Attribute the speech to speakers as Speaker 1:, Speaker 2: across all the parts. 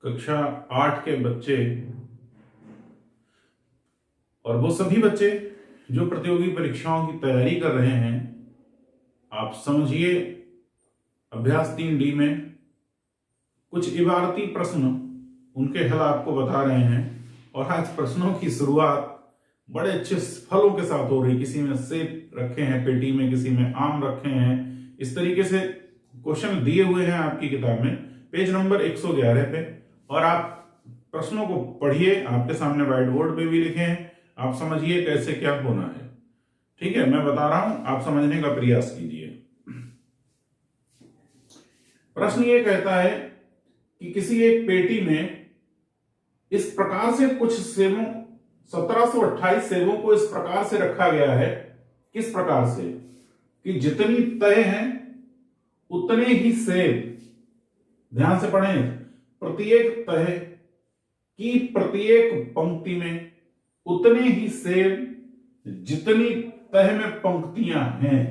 Speaker 1: कक्षा 8 के बच्चे और वो सभी बच्चे जो प्रतियोगी परीक्षाओं की तैयारी कर रहे हैं, आप समझिए अभ्यास 3D में कुछ इबारती प्रश्न उनके हल आपको बता रहे हैं। और आज प्रश्नों की शुरुआत बड़े अच्छे फलों के साथ हो रही। किसी में सेब रखे हैं पेटी में, किसी में आम रखे हैं। इस तरीके से क्वेश्चन दिए हुए हैं आपकी किताब में पेज नंबर 111 पे। और आप प्रश्नों को पढ़िए, आपके सामने व्हाइट बोर्ड पे भी लिखे हैं। आप समझिए कैसे क्या होना है। ठीक है, मैं बता रहा हूं, आप समझने का प्रयास कीजिए। प्रश्न ये कहता है कि किसी एक पेटी में इस प्रकार से कुछ सेबों 1728 सेबों को इस प्रकार से रखा गया है। किस प्रकार से कि जितनी तय हैं उतने ही सेब, ध्यान से पढ़ें, प्रत्येक तय की प्रत्येक पंक्ति में उतने ही सेब जितनी तह में पंक्तियां हैं।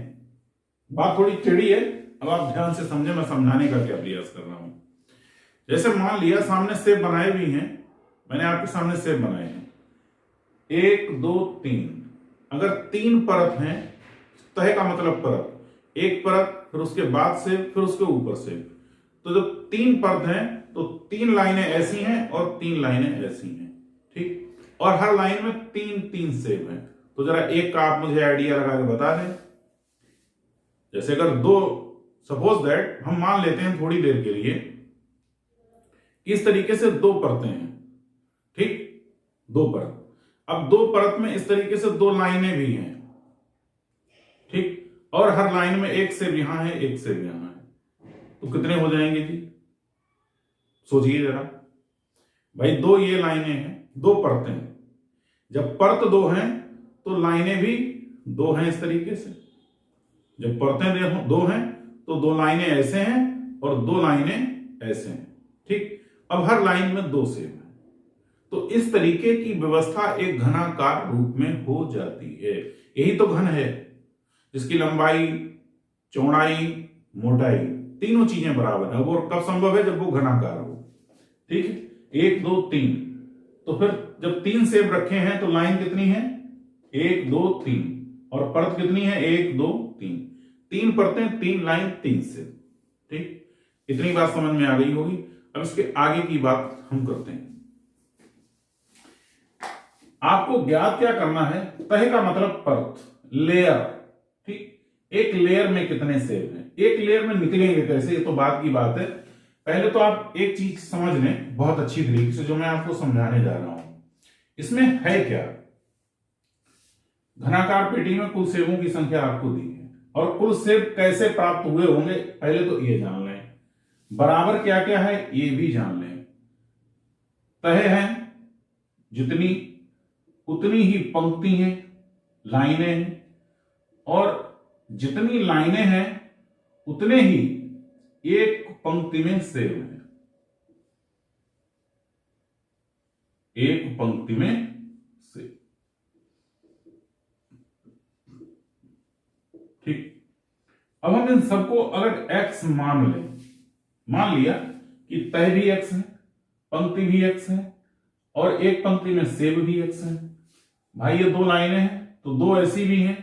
Speaker 1: बात थोड़ी टेढ़ी है, अब आप ध्यान से समझे मैं समझाने का क्या प्रयास कर रहा हूं। जैसे मान लिया सामने सेब बनाए भी हैं, मैंने आपके सामने सेब बनाए हैं 1 2 3। अगर 3 परत हैं, तह का मतलब परत, एक परत फिर उसके बाद सेब फिर उसके ऊपर सेब, तो जब 3 परत हैं तो 3 लाइनें ऐसी हैं और 3 लाइनें ऐसी हैं। ठीक, और हर लाइन में 3 सेब हैं। तो जरा एक का आप मुझे आइडिया लगा के बता दें। जैसे अगर सपोज दैट हम मान लेते हैं थोड़ी देर के लिए इस तरीके से 2 परतें हैं। ठीक, 2 परत। अब 2 परत में इस तरीके से 2 लाइनें भी हैं। ठीक, और हर लाइन में एक सेब यहां है, एक सेब यहां है। तो कितने हो जाएंगे जी? सोचिए जरा भाई। 2 ये लाइनें हैं, 2 परतें हैं। जब परत 2 हैं तो लाइनें भी 2 हैं इस तरीके से। जब परतें 2 हैं तो 2 लाइनें ऐसे हैं और 2 लाइनें ऐसे हैं। ठीक, अब हर लाइन में 2 सेब हैं। तो इस तरीके की व्यवस्था एक घनाकार रूप में हो जाती है। यही तो घन है, जिसकी लंबाई, चौड़ाई, मोटाई तीनों चीजें बराबर है। वो कब संभव है? जब वो घनाकार हो। ठीक है, 1 2 3। तो फिर जब 3 सेब रखे हैं तो लाइन कितनी है? 1 2 3। और परत कितनी है? 1 2 3। 3 परतें, 3 लाइन, 3 सेब। ठीक, इतनी बात समझ में आ गई होगी। अब इसके आगे की बात हम करते हैं। आपको ज्ञात क्या करना है? तह का मतलब परत, लेयर। ठीक, एक लेयर में कितने सेब हैं, एक लेयर में निकलेंगे कैसे, ये तो बात की बात है। पहले तो आप एक चीज समझ लें बहुत अच्छी तरीके से, जो मैं आपको समझाने जा रहा हूं। इसमें है क्या? घनाकार पेटी में कुल सेबों की संख्या आपको दी है और कुल सेब कैसे प्राप्त हुए होंगे पहले तो ये जान लें। बराबर क्या क्या है ये भी जान लें। तह है जितनी उतनी ही पंक्ति हैं, लाइनें हैं, और जितनी लाइनें हैं उतने ही एक पंक्ति में सेब हैं। एक पंक्ति में सेब। ठीक, अब हम इन सबको अगर x मान लें, मान लिया कि तह भी x है, पंक्ति भी x है और एक पंक्ति में सेब भी x है। भाई ये 2 लाइनें हैं तो 2 ऐसी भी हैं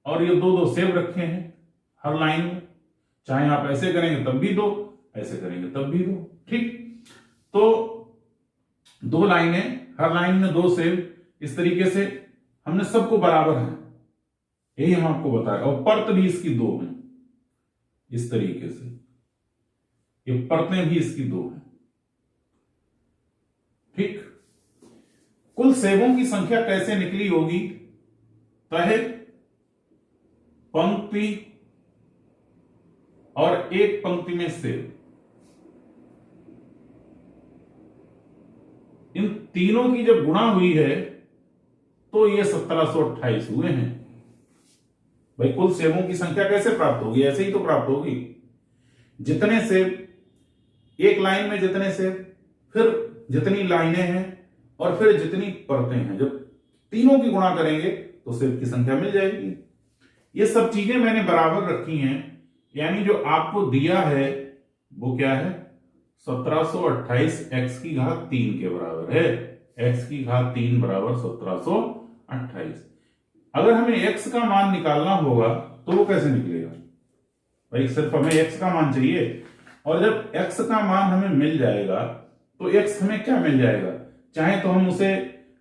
Speaker 1: और ये 2 सेब रखे हैं हर लाइन में। चाहे आप ऐसे करेंगे तब भी 2, ऐसे करेंगे तब भी 2। ठीक, तो 2 लाइनें, हर लाइन में 2 सेब, इस तरीके से हमने सबको बराबर है, यही हम आपको बताया। और परत भी इसकी 2 है, इस तरीके से ये परतें भी इसकी 2 हैं। ठीक, कुल सेबों की संख्या कैसे निकली होगी? तह, पंक्ति और एक पंक्ति में सेब, इन तीनों की जब गुणा हुई है तो ये 1728 हुए हैं। भाई कुल सेबों की संख्या कैसे प्राप्त होगी? ऐसे ही तो प्राप्त होगी। जितने सेब, एक लाइन में जितने सेब, फिर जितनी लाइनें हैं और फिर जितनी परतें हैं, जब तीनों की गुणा करेंगे तो सेब की संख्या मिल जाएगी। ये सब चीजें मैंने बराबर रखी हैं, यानी जो आपको दिया है वो क्या है? 1728 x की घात 3 के बराबर है। x की घात 3 बराबर 1728। अगर हमें x का मान निकालना होगा तो वो कैसे निकलेगा भाई? सिर्फ हमें x का मान चाहिए, और जब x का मान हमें मिल जाएगा तो x हमें क्या मिल जाएगा? चाहे तो हम उसे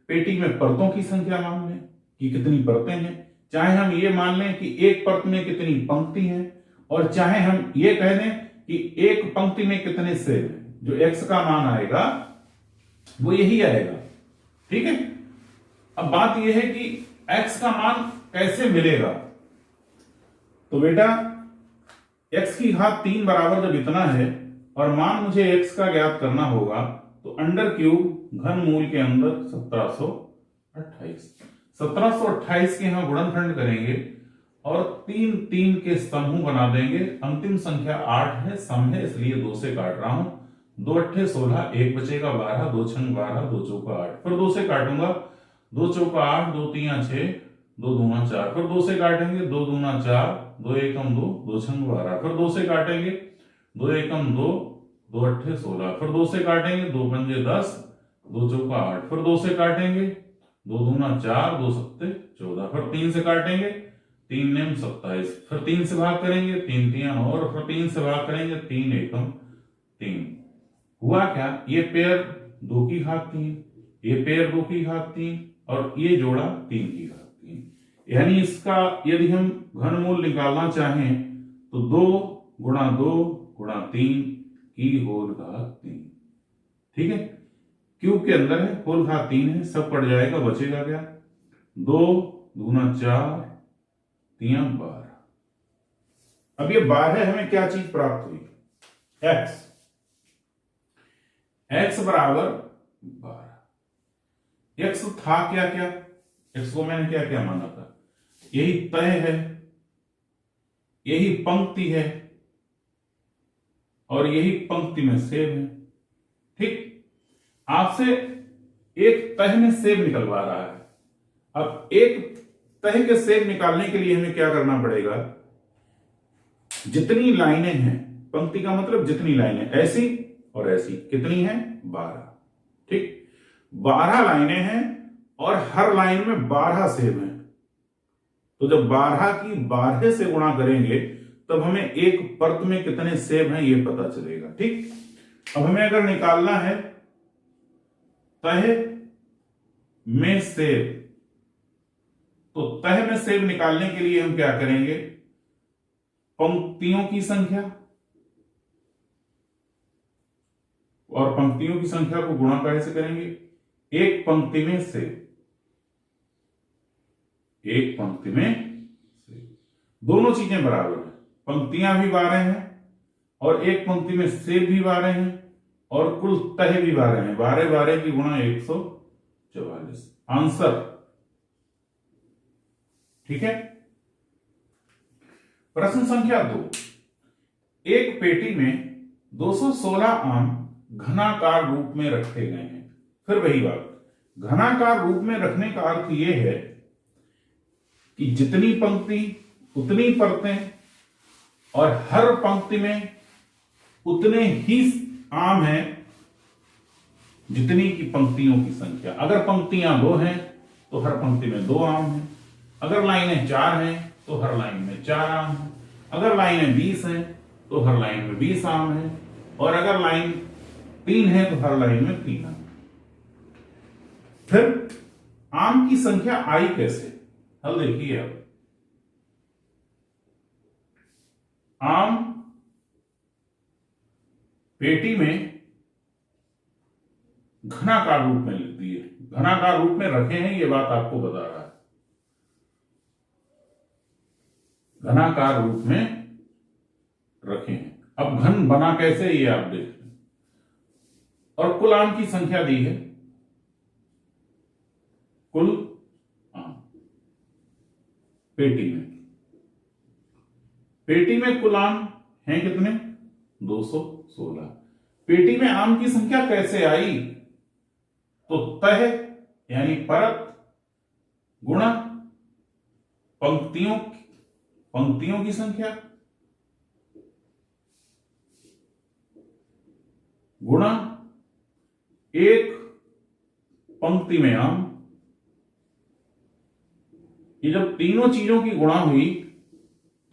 Speaker 1: पेटी में परतों की संख्या मान लें कि कितनी परतें हैं, चाहे हम ये मान लें कि एक परत में कितनी पंक्ति हैं, और चाहे हम ये कह दें कि एक पंक्ति में कितने सेब हैं। जो x का मान आएगा वो यही आएगा। ठीक है, अब बात यह है कि x का मान कैसे मिलेगा। तो बेटा x की घात 3 बराबर जब इतना है और मान मुझे x का ज्ञात करना होगा, तो अंडर क्यूब घन मूल के अंदर 1728 के यहां गुणनखंड करेंगे और 3 3 के समूह बना देंगे। अंतिम संख्या 8 है, सम है, इसलिए 2 से काट रहा हूं। 2 अट्ठे 16, 1 बचेगा 12, 2 छंग 12, 2 चौका 8, फिर 2 से काटूंगा। 2 चौका 8, 2 तिया 6, 2 दूना 4, फिर 2 से काटेंगे। 2 दूना 4, 2 एकम 2, 2 छंग 12, फिर 2 से काटेंगे। 2 एकम 2, 2 अट्ठे 16, फिर 2 से काटेंगे। 2 पंजे 10, 2 चौका 8, फिर 2 से काटेंगे। 2 दूना 4, 2 सत्ते 14, फिर 3 से काटेंगे। 3 नेम 27, फिर 3 से भाग करेंगे। 3 तिया 9, और फिर 3 से भाग करेंगे। 3 एकम 3। हुआ क्या? ये पेयर 2 की घात 3, ये पेयर 2 की घात 3, और ये जोड़ा 3 की घात 3। यानी इसका यदि हम घनमूल निकालना चाहें तो 2 गुणा 2 गुणा 3 की होल घात 3। ठीक है, क्यूब के अंदर है, होल घात 3 है, सब पड़ जाएगा, बचेगा क्या? 2 दूना 4, 3 12। अब ये 12 हमें क्या चीज प्राप्त हुई? x। x बराबर 12। x था क्या क्या? x को मैंने क्या क्या माना था? यही तय है, यही पंक्ति है, और यही पंक्ति में सेब है। ठीक, आपसे एक तह में सेब निकलवा रहा है। अब एक तह के सेब निकालने के लिए हमें क्या करना पड़ेगा? जितनी लाइनें हैं, पंक्ति का मतलब जितनी लाइनें, ऐसी और ऐसी, कितनी है? 12। ठीक, 12 लाइनें हैं और हर लाइन में 12 सेब हैं। तो जब 12 की 12 से गुणा करेंगे तब हमें एक परत में कितने सेब हैं ये पता चलेगा। ठीक, अब हमें अगर निकालना है तह में सेब, तो तह में सेब निकालने के लिए हम क्या करेंगे? पंक्तियों की संख्या, और पंक्तियों की संख्या को गुणा कैसे करेंगे? एक पंक्ति में सेब, एक पंक्ति में सेब, दोनों चीजें बराबर है। पंक्तियां भी 12 हैं और एक पंक्ति में सेब भी 12 हैं, और कुल तह भी 12 हैं। 12 12 की गुणा 144, आंसर। ठीक है, प्रश्न संख्या 2। एक पेटी में 216 आम घनाकार रूप में रखे गए हैं। फिर वही बात, घनाकार रूप में रखने का अर्थ यह है कि जितनी पंक्ति उतनी परतें, और हर पंक्ति में उतने ही आम हैं जितनी की पंक्तियों की संख्या। अगर पंक्तियां 2 हैं तो हर पंक्ति में 2 आम हैं। अगर लाइनें 4 हैं तो हर लाइन में 4 आम हैं। अगर लाइनें 20 हैं तो हर लाइन में 20 आम हैं, और अगर लाइन 3 है तो हर लाइन में 3 आम। फिर आम की संख्या आई कैसे? हल देखिए अब। आम पेटी में घनाकार रूप में लिख दिए, घनाकार रूप में रखे हैं, ये बात आपको बता रहा है। घनाकार रूप में रखे हैं। अब घन बना कैसे ये आप देख लें। और कुल आम की संख्या दी है, कुल आम पेटी में, पेटी में कुल आम हैं कितने? 216। पेटी में आम की संख्या कैसे आई? तो तह यानी परत गुणा पंक्तियों की संख्या, गुणा एक पंक्ति में आम। ये जब तीनों चीजों की गुणा हुई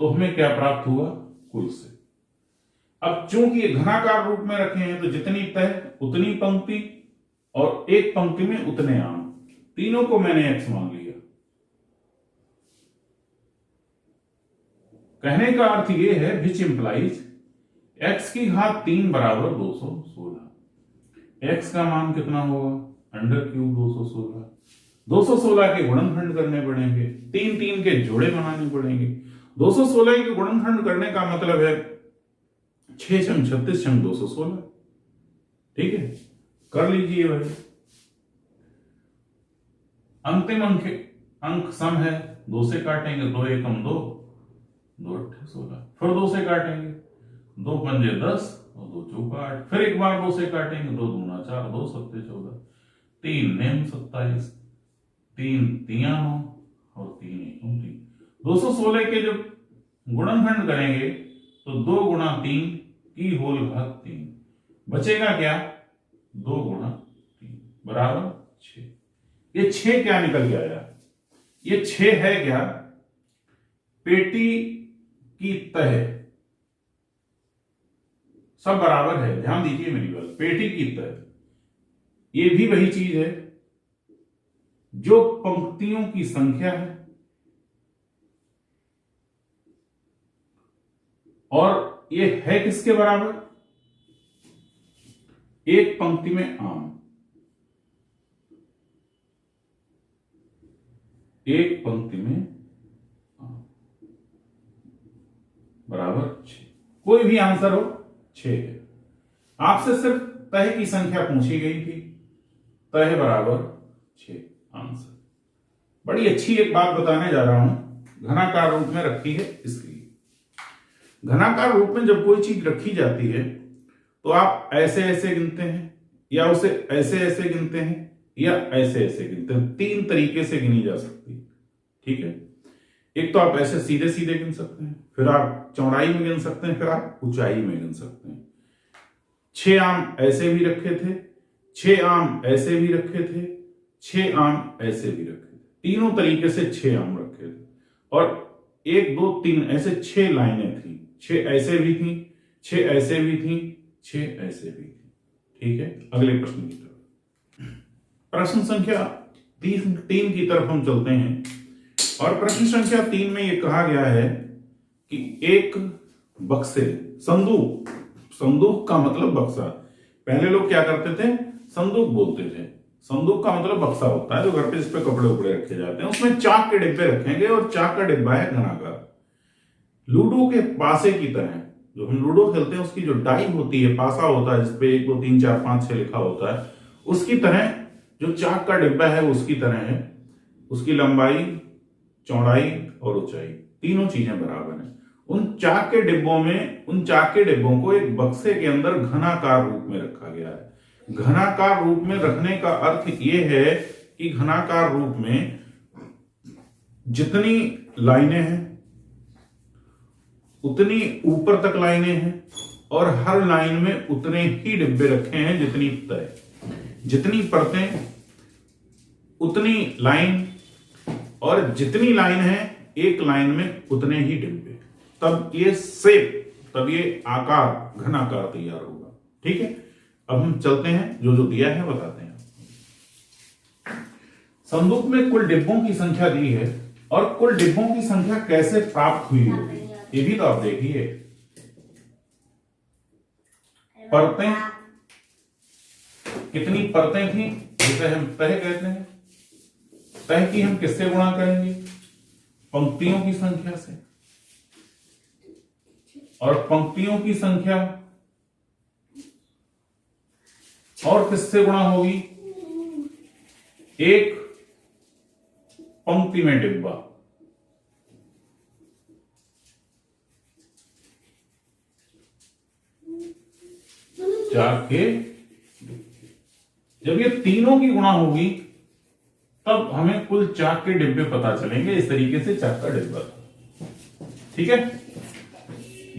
Speaker 1: तो हमें क्या प्राप्त हुआ? कुल से। अब चूंकि ये घनाकार रूप में रखे हैं तो जितनी तह उतनी पंक्ति और एक पंक्ति में उतने आम, तीनों को मैंने x मान लिया। कहने का अर्थ ये है विच इंप्लाइज x की घात 3 बराबर 216। x का मान कितना होगा? Under cube 216। 216 के गुणनखंड करने पड़ेंगे, 3 3 के जोड़े बनाने पड़ेंगे। 216 के गुणनखंड करने का मतलब है 6 छंग 36 छंग 216। ठीक है, कर लीजिए भाई। अंतिम अंक सम है, 2 से काटेंगे, 2 एकम 2, 2 अट्ठे 16, फिर 2 से काटेंगे, 2 पंजे 10 और 2 चौका 8, फिर एक बार 2 से काटेंगे, 2 दूना 4, 2 सत्ते 14, 3 नेम 27, 3 तिया 9 और 3 एकम 3। 216 के जब गुणनखंड करेंगे तो 2 गुणा 3 की होल घात 3, बचेगा क्या? 2 गुणा 3 बराबर 6। ये 6 क्या निकल के आया? ये 6 है क्या? पेटी की तह। सब बराबर है, ध्यान दीजिए मेरी बात। पेटी की तह ये भी वही चीज है जो पंक्तियों की संख्या है और ये है किसके बराबर? एक पंक्ति में आम, एक पंक्ति में आम बराबर 6। कोई भी आंसर हो 6 है। आपसे सिर्फ तह की संख्या पूछी गई थी, तह बराबर 6 आंसर। बड़ी अच्छी एक बात बताने जा रहा हूं, घनाकार रूप में रखी है इसलिए। घनाकार रूप में जब कोई चीज रखी जाती है तो आप ऐसे ऐसे गिनते हैं या उसे ऐसे ऐसे गिनते हैं या ऐसे ऐसे गिनते हैं। 3 तरीके से गिनी जा सकती है। ठीक है, एक तो आप ऐसे सीधे सीधे गिन सकते हैं, फिर आप चौड़ाई में गिन सकते हैं, फिर आप ऊंचाई में गिन सकते हैं। 6 आम ऐसे भी रखे थे, 6 आम ऐसे भी रखे थे, 6 आम ऐसे भी रखे थे। तीनों तरीके से 6 आम रखे थे और 1 2 3 ऐसे 6 लाइनें थी। 6 ऐसे भी थी, 6 ऐसे भी थी, 6 ऐसे भी थी। ठीक है, अगले प्रश्न की तरफ। प्रश्न संख्या 3 की तरफ हम चलते हैं और प्रश्न संख्या 3 में यह कहा गया है कि एक बक्से, संदूक का मतलब बक्सा। पहले लोग क्या करते थे? संदूक बोलते थे। संदूक का मतलब बक्सा होता है जो घर पे जिस पे कपड़े उपड़े रखे जाते हैं। उसमें चाक के डिब्बे रखेंगे और चाक का डिब्बा है घनाकार। लूडो के पासे की तरह, जो हम लूडो खेलते हैं उसकी जो डाई होती है, पासा होता है जिसपे 1 2 3 4 5 6 लिखा होता है, उसकी तरह जो चाक का डिब्बा है उसकी तरह है। उसकी लंबाई, चौड़ाई और ऊंचाई तीनों चीजें बराबर हैं। उन चाक के डिब्बों को एक बक्से के अंदर घनाकार रूप में रखा गया है। घनाकार रूप में रखने का अर्थ यह है कि घनाकार रूप में जितनी लाइनें हैं उतनी ऊपर तक लाइनें हैं और हर लाइन में उतने ही डिब्बे रखे हैं जितनी तय, जितनी परतें उतनी लाइन, और जितनी लाइन है एक लाइन में उतने ही डिब्बे। तब ये शेप, तब ये आकार घनाकार तैयार होगा। ठीक है, अब हम चलते हैं, जो दिया है बताते हैं। संदूक में कुल डिब्बों की संख्या दी है और कुल डिब्बों की संख्या कैसे प्राप्त हुई होगी ये भी तो आप देखिए। परतें, कितनी परतें थी जिसे हम तह कहते हैं। तह की हम किससे गुणा करेंगे? पंक्तियों की संख्या से, और पंक्तियों की संख्या और किससे गुणा होगी? एक पंक्ति में डिब्बा। चाक के, जब ये तीनों की गुणा होगी तब हमें कुल चाक के डिब्बे पता चलेंगे। इस तरीके से चाक का डिब्बा था। ठीक है,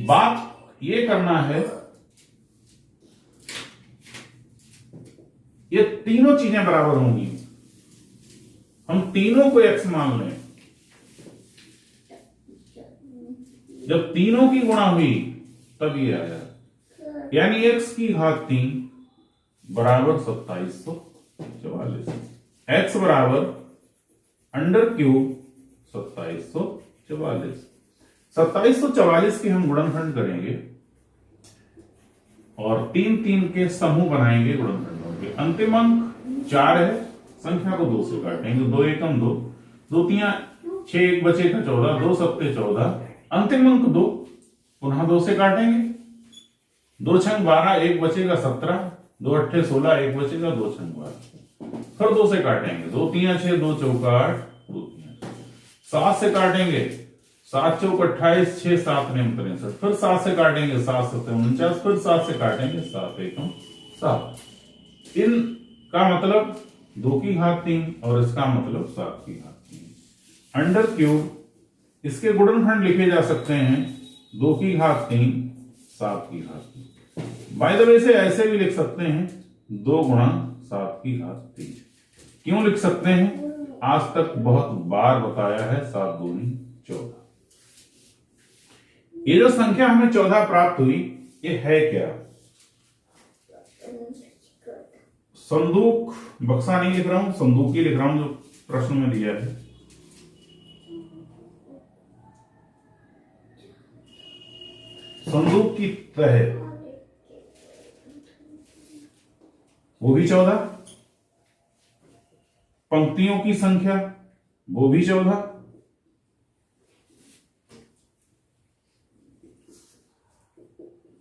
Speaker 1: बात ये करना है ये तीनों चीजें बराबर होंगी, हम तीनों को x मान लें, जब तीनों की गुणा हुई तब ये आया, यानी x की घात 3 बराबर 2744, x बराबर अंडर क्यूब 2744। 2744 के हम गुणनखंड करेंगे और 3 3 के समूह बनाएंगे गुणनखंडों के। अंतिम अंक 4 है, संख्या को 2 से काटेंगे, 2 एकम 2, 2 तिया 6, 1 बचेगा 14, 2 सत्ते 14, अंतिम अंक 2, पुनः 2 से काटेंगे, 2 छंग 12, 1 बचेगा 17, 2 अट्ठे 16, 1 बचेगा, 2 छंग 12, फिर 2 से काटेंगे, 2 तिया 6, 2 चौका 8, 2 तिया 7 से काटेंगे, 7 चौक 28, 6 7 ने 63, फिर 7 से काटेंगे, 7 7 49, फिर 7 से काटेंगे, 7 एकम 7। इन का मतलब 2 की घात 3 और इसका मतलब 7 की घात 3। अंडर क्यूब इसके गुणनखंड लिखे जा सकते हैं 2 की घात 3, 7 की घात 3। बाय द वे से ऐसे भी लिख सकते हैं 2 गुणा 7 की घात 3। क्यों लिख सकते हैं? आज तक बहुत बार बताया है, 7 दूनी 14। ये जो संख्या हमें 14 प्राप्त हुई, ये है क्या? संदूक, बक्सा नहीं लिख रहा हूं, संदूक ही लिख रहा हूं जो प्रश्न में दिया है। संदूक की तह वो भी 14, पंक्तियों की संख्या वो भी 14,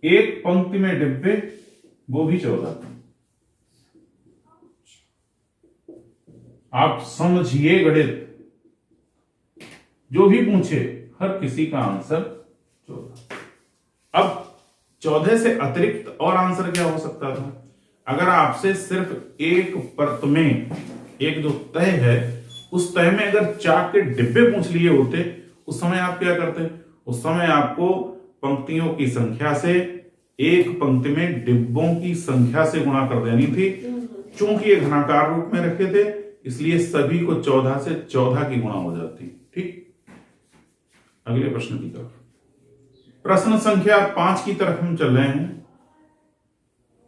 Speaker 1: एक पंक्ति में डिब्बे वो भी 14। आप समझिए गणित, जो भी पूछे हर किसी का आंसर 14। अब 14 से अतिरिक्त और आंसर क्या हो सकता था? अगर आपसे सिर्फ एक परत में एक जो तय है, उस तय में अगर चाक के डिब्बे पूछ लिए होते, उस समय आप क्या करते? उस समय आपको पंक्तियों की संख्या से एक पंक्ति में डिब्बों की संख्या से गुणा कर देनी थी। चूंकि ये घनाकार रूप में रखे थे, इसलिए सभी को 14 से 14 की गुणा हो जाती। ठीक, अगले प्रश्न की तरफ। प्रश्न संख्या 5 की तरफ हम चल रहे हैं।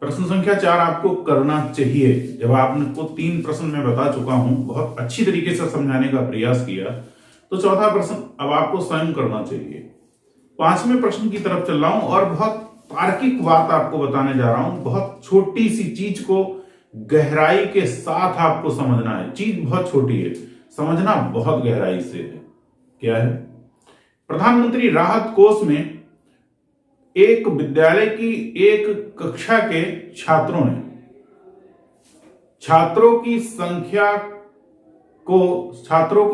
Speaker 1: प्रश्न संख्या 4 आपको करना चाहिए। जब आपको 3 प्रश्न मैं बता चुका हूं, बहुत अच्छी तरीके से समझाने का प्रयास किया, तो चौथा प्रश्न अब आपको स्वयं करना चाहिए। 5वें प्रश्न की तरफ चल रहा हूं और बहुत तार्किक बात आपको बताने जा रहा हूं। बहुत छोटी सी चीज को गहराई के साथ आपको समझना है। चीज बहुत छोटी है, समझना बहुत गहराई से है। क्या है? प्रधानमंत्री राहत कोष में एक विद्यालय की एक कक्षा के छात्रों ने छात्रों की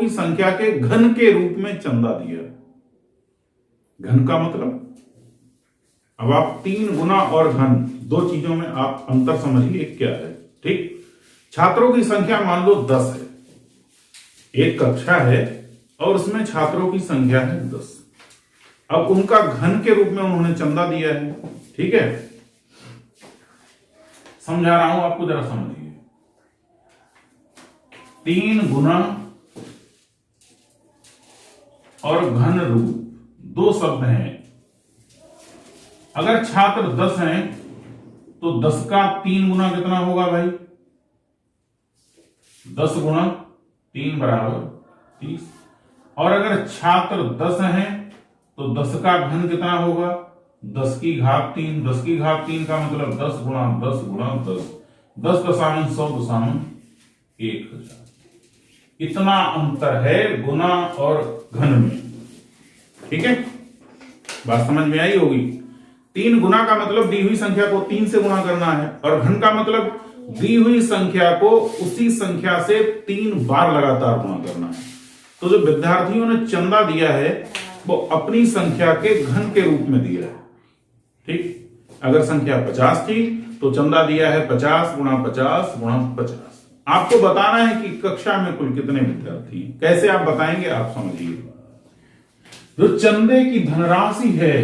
Speaker 1: संख्या के घन के रूप में चंदा दिया। घन का मतलब, अब आप 3 गुना और घन, दो चीजों में आप अंतर समझिए क्या है। ठीक, छात्रों की संख्या मान लो 10 है, एक कक्षा है और उसमें छात्रों की संख्या है 10। अब उनका घन के रूप में उन्होंने चंदा दिया है। ठीक है, समझा रहा हूं आपको, जरा समझिए। 3 गुना और घन रूप दो शब्द हैं। अगर छात्र 10 हैं तो 10 का 3 गुना कितना होगा भाई? 10 गुना 3 बराबर 30। और अगर छात्र 10 हैं तो 10 का घन कितना होगा? 10 की घात 3। 10 की घात 3 का मतलब 10 गुणा 10 गुणा 10, 10 दशांश 100 दशांश 1000। इतना अंतर है गुना और घन में। ठीक है, बात समझ में आई होगी। 3 गुना का मतलब दी हुई संख्या को 3 से गुणा करना है, और घन का मतलब दी हुई संख्या को उसी संख्या से 3 बार लगातार गुणा करना है। तो जो विद्यार्थियों ने चंदा दिया है वो अपनी संख्या के घन के रूप में दिया है। ठीक, अगर संख्या 50 थी तो चंदा दिया है 50 गुणा 50 गुणा 50। आपको बताना है कि कक्षा में कुल कितने विद्यार्थी हैं। कैसे आप बताएंगे, आप समझिए। जो चंदे की धनराशि है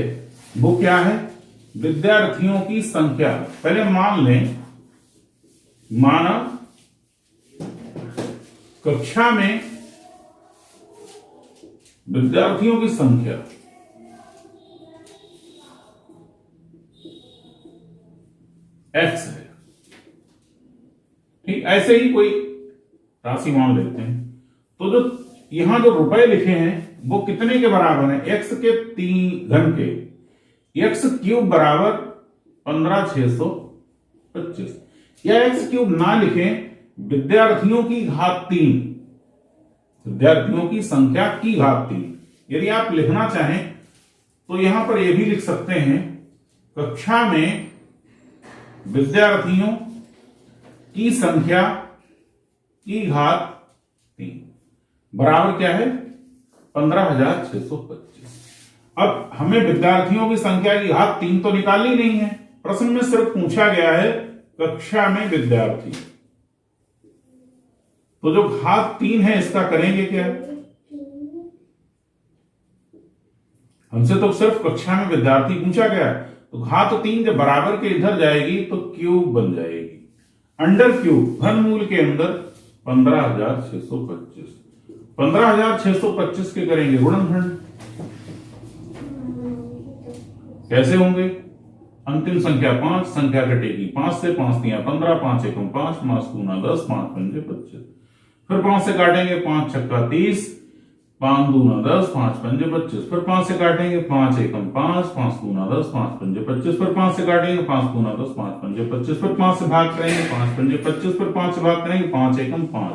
Speaker 1: वो क्या है? विद्यार्थियों की संख्या। पहले मान लें माना कक्षा में विद्यार्थियों की संख्या x है, ठीक। ऐसे ही कोई राशि मान लेते हैं, तो जो यहां जो रुपए लिखे हैं वो कितने के बराबर हैं? x के 3 घन के, x क्यूब बराबर 15,625, या x क्यूब ना लिखें, विद्यार्थियों की घात 3, विद्यार्थियों की संख्या की घात 3। यदि आप लिखना चाहें तो यहां पर यह भी लिख सकते हैं, कक्षा में विद्यार्थियों की संख्या की घात 3 बराबर क्या है? 15,625। अब हमें विद्यार्थियों की संख्या की घात 3 तो निकालनी नहीं है, प्रश्न में सिर्फ पूछा गया है कक्षा में विद्यार्थी, तो जो घात 3 है इसका करेंगे क्या? हमसे तो सिर्फ कक्षा में विद्यार्थी पूछा गया, तो घात 3 जब बराबर के इधर जाएगी तो क्यूब बन जाएगी, अंडर क्यूब घनमूल के अंदर 15,625। 15,625 के करेंगे गुणनखंड, कैसे होंगे? अंतिम संख्या 5, संख्या कटेगी 5 से, 5 तियां 15, 5 एकम 5, 5 दूना 10, 5 पंजे 25। फिर 5 से काटेंगे, 5 छक्का 30, 5 दूना 10, 5 पंजे 25। फिर 5 से काटेंगे, 5 एकम 5, 5 दूना 10, 5 पंजे 25। फिर 5 से काटेंगे, 5 दूना 10, 5 पंजे 25। फिर 5 से भाग करेंगे, 5 पंजे 25। फिर 5 से भाग करेंगे, 5 एकम 5।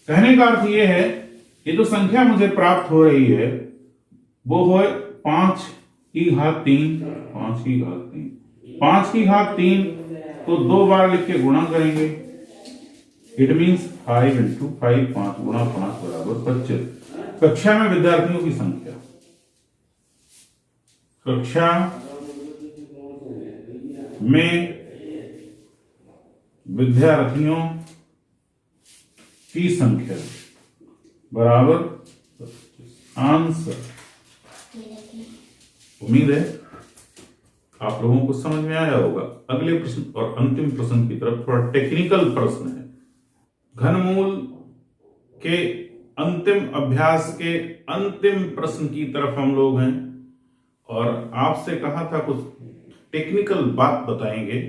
Speaker 1: कहने का अर्थ यह है, ये जो संख्या मुझे प्राप्त हो रही है वो है 5 की घात 3, 5 की घात 3, 5 की घात 3 तो 2 बार लिख के गुणा करेंगे, इट मीन्स 5 इंटू 5, 5 गुणा 5 बराबर 25। कक्षा में विद्यार्थियों की संख्या, कक्षा में विद्यार्थियों की संख्या बराबर 25। आंसर। उम्मीद है आप लोगों को समझ में आया होगा। अगले प्रश्न और अंतिम प्रश्न की तरफ, थोड़ा टेक्निकल प्रश्न है, घनमूल के अंतिम अभ्यास के अंतिम प्रश्न की तरफ हम लोग हैं, और आपसे कहा था कुछ टेक्निकल बात बताएंगे।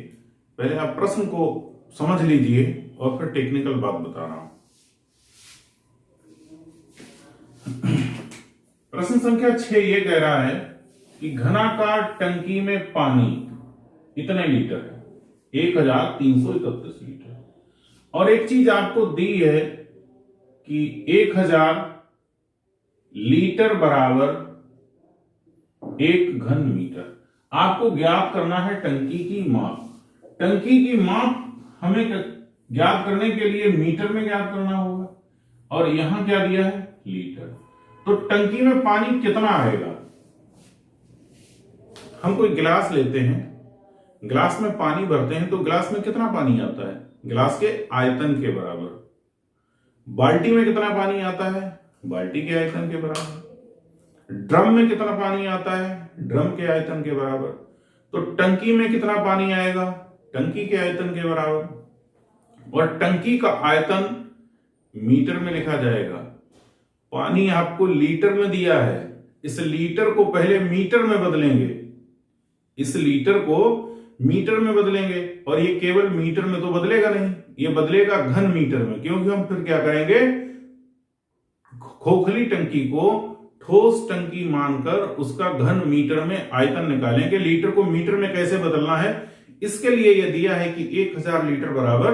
Speaker 1: पहले आप प्रश्न को समझ लीजिए और फिर टेक्निकल बात बता रहा हूं। प्रश्न संख्या 6 ये कह रहा है कि घनाकार टंकी में पानी कितने लीटर है? 1331 लीटर। और एक चीज आपको दी है कि 1000 लीटर बराबर 1 घन मीटर। आपको ज्ञात करना है टंकी की माप। टंकी की माप हमें ज्ञात करने के लिए मीटर में ज्ञात करना होगा, और यहां क्या दिया है? लीटर। तो टंकी में पानी कितना आएगा? हम कोई गिलास लेते हैं, गिलास में पानी भरते हैं, तो गिलास में कितना पानी आता है? गिलास के आयतन के बराबर। बाल्टी में कितना पानी आता है? बाल्टी के आयतन के बराबर। ड्रम में कितना पानी आता है? ड्रम के आयतन के बराबर। तो टंकी में कितना पानी आएगा? टंकी के आयतन के बराबर। और टंकी का आयतन मीटर में लिखा जाएगा। पानी आपको लीटर में दिया है, इस लीटर को पहले मीटर में बदलेंगे, इस लीटर को मीटर में बदलेंगे, और ये केवल मीटर में तो बदलेगा नहीं, ये बदलेगा घन मीटर में, क्योंकि हम फिर क्या करेंगे? खोखली टंकी को ठोस टंकी मानकर उसका घन मीटर में आयतन निकालेंगे। लीटर को मीटर में कैसे बदलना है, इसके लिए यह दिया है कि 1000 लीटर बराबर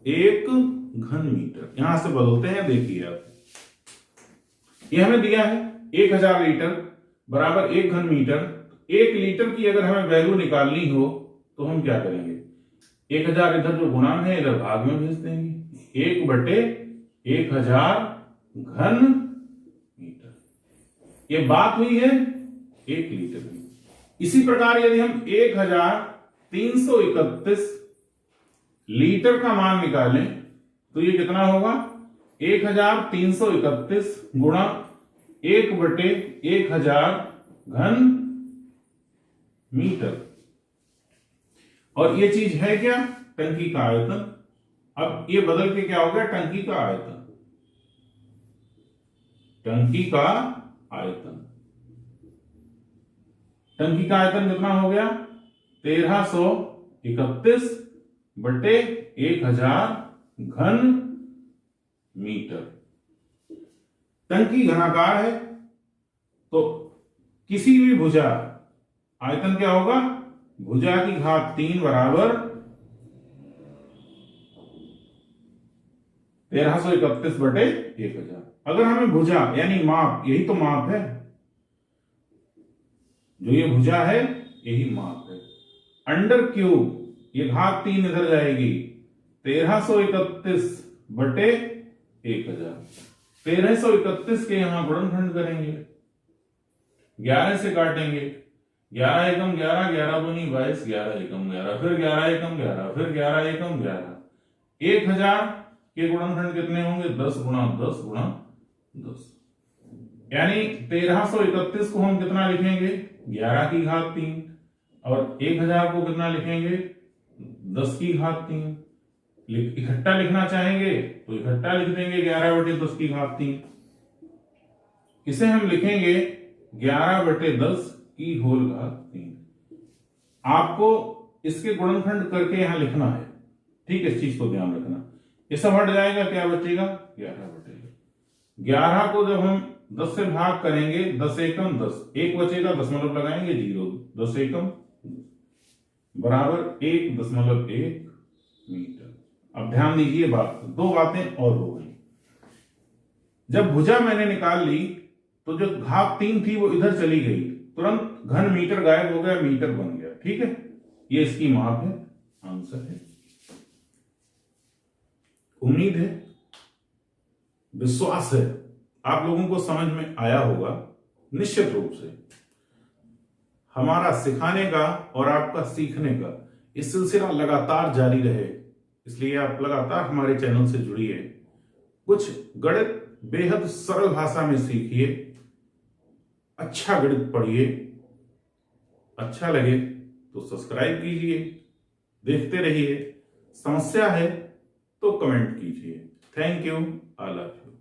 Speaker 1: 1 घन मीटर। यहां से बदलते हैं, देखिए आप, यह हमें दिया है 1000 लीटर बराबर 1 घन मीटर। 1 लीटर की अगर हमें वैल्यू निकालनी हो तो हम क्या करेंगे? 1000 इधर जो गुणांक है इधर भाग में भेज देंगे, 1/1000 घन मीटर। ये बात हुई है 1 लीटर की। इसी प्रकार यदि हम 1331 लीटर का मान निकालें तो ये कितना होगा? 1331 गुणा 1/1000 घन मीटर। और ये चीज है क्या? टंकी का आयतन। अब ये बदल के क्या हो गया, टंकी का आयतन। टंकी का आयतन, टंकी का आयतन कितना हो गया, 1331 बटे 1000 घन मीटर। टंकी घनाकार है तो किसी भी भुजा, आयतन क्या होगा, भुजा की घात 3 बराबर 1331 बटे 1000। अगर हमें भुजा यानी माप, यही तो माप है, जो ये भुजा है यही माप है। अंडर क्यूब, ये घात 3 इधर जाएगी, 1331 बटे 1000। 1331 के यहां गुणनखंड करेंगे, 11 से काटेंगे, 11 एकम 11, 11 दूनी 22, 11 एकम 11, फिर 11 एकम 11, फिर 11 एकम 11। 1000 के गुणनखंड कितने होंगे, 10 गुणा 10 गुणा 10, यानी 1331 को हम कितना लिखेंगे, 11 की घात 3, और 1000 को कितना लिखेंगे, 10 की घात 3। इकट्ठा लिखना चाहेंगे तो इकट्ठा लिख देंगे, 11 बटे 10 की घात 3। इसे हम लिखेंगे 11 बटे 10 की होल घात 3। आपको इसके गुणनखंड करके यहां लिखना है, ठीक है, इस चीज को ध्यान रखना। ये सब हट जाएगा, क्या बचेगा, 11 बटेगा। 11 को जब हम 10 से भाग करेंगे, 10 एकम 10, एक बचेगा, दशमलव लगाएंगे 0, 10 एकम बराबर 1.1 मीटर। अब ध्यान दीजिए, दो बातें और हो गई। जब भुजा मैंने निकाल ली तो जो घात 3 थी वो इधर चली गई, तुरंत घन मीटर गायब हो गया, मीटर बन गया, ठीक है, ये इसकी माप है, आंसर है। उम्मीद है, विश्वास है आप लोगों को समझ में आया होगा। निश्चित रूप से हमारा सिखाने का और आपका सीखने का ये सिलसिला लगातार जारी रहे, इसलिए आप लगातार हमारे चैनल से जुड़िए। कुछ गणित बेहद सरल भाषा में सीखिए, अच्छा गणित पढ़िए। अच्छा लगे तो सब्सक्राइब कीजिए, देखते रहिए। समस्या है तो कमेंट कीजिए। Thank you, I love you.